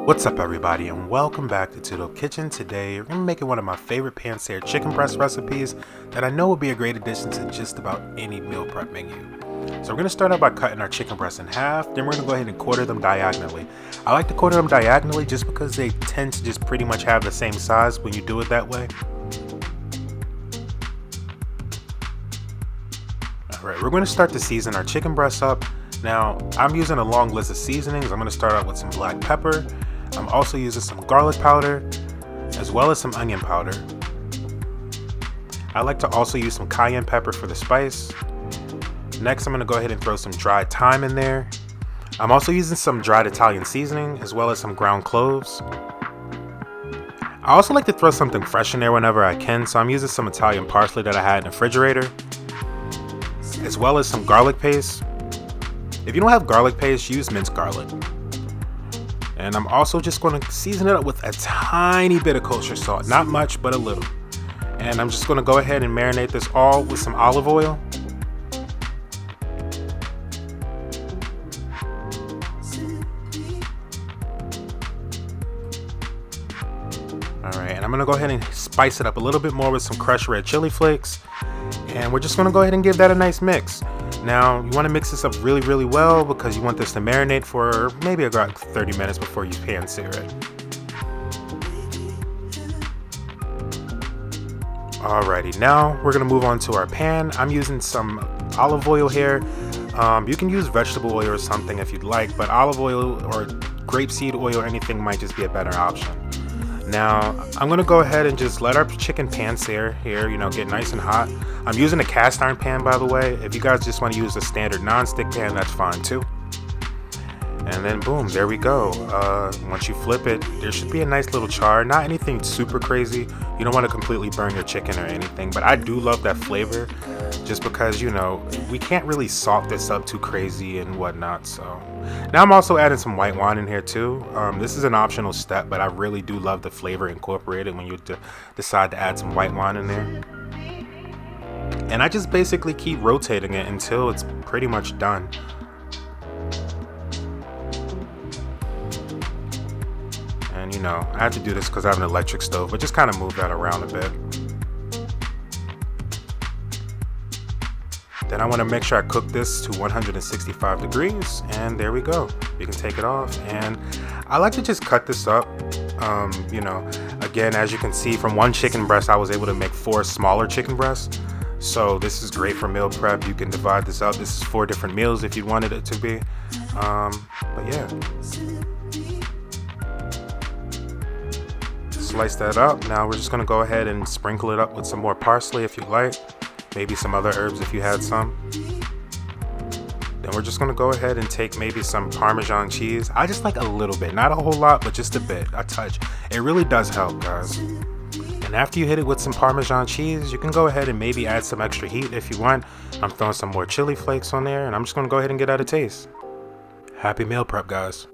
What's up everybody, and welcome back to Tudo Kitchen. Today we're going to be making one of my favorite pan-seared chicken breast recipes that I know will be a great addition to just about any meal prep menu. So we're going to start out by cutting our chicken breasts in half, then we're going to go ahead and quarter them diagonally. I like to quarter them diagonally just because they tend to just pretty much have the same size when you do it that way. Alright, we're going to start to season our chicken breasts up. Now, I'm using a long list of seasonings. I'm going to start out with some black pepper. I'm also using some garlic powder, as well as some onion powder. I like to also use some cayenne pepper for the spice. Next, I'm going to go ahead and throw some dried thyme in there. I'm also using some dried Italian seasoning, as well as some ground cloves. I also like to throw something fresh in there whenever I can, so I'm using some Italian parsley that I had in the refrigerator, as well as some garlic paste. If you don't have garlic paste, use minced garlic. And I'm also just going to season it up with a tiny bit of kosher salt. Not much, but a little. And I'm just going to go ahead and marinate this all with some olive oil. Alright, and I'm going to go ahead and spice it up a little bit more with some crushed red chili flakes. And we're just going to go ahead and give that a nice mix. Now, you want to mix this up really well because you want this to marinate for maybe about 30 minutes before you pan-sear it. Alrighty, now we're going to move on to our pan. I'm using some olive oil here. You can use vegetable oil or something if you'd like, but olive oil or grapeseed oil or anything might just be a better option. Now, I'm going to go ahead and just let our chicken pan-sear here, get nice and hot. I'm using a cast iron pan, by the way. If you guys just want to use a standard non-stick pan, that's fine too. And then boom, there we go. Once you flip it, there should be a nice little char. Not anything super crazy. You don't want to completely burn your chicken or anything, but I do love that flavor just because, we can't really salt this up too crazy and whatnot. So now I'm also adding some white wine in here too. This is an optional step, but I really do love the flavor incorporated when you decide to add some white wine in there. And I just basically keep rotating it until it's pretty much done. And I have to do this because I have an electric stove, but just kind of move that around a bit. Then I want to make sure I cook this to 165 degrees, and there we go. You can take it off, and I like to just cut this up. Again, as you can see, from one chicken breast, I was able to make 4 smaller chicken breasts. So this is great for meal prep. You can divide this up. This is 4 different meals if you wanted it to be. But yeah. Slice that up. Now we're just going to go ahead and sprinkle it up with some more parsley if you like. Maybe some other herbs if you had some. Then we're just going to go ahead and take maybe some Parmesan cheese. I just like a little bit. Not a whole lot, but just a bit. A touch. It really does help, guys. And after you hit it with some Parmesan cheese, you can go ahead and maybe add some extra heat if you want. I'm throwing some more chili flakes on there, and I'm just going to go ahead and get out a taste. Happy meal prep, guys.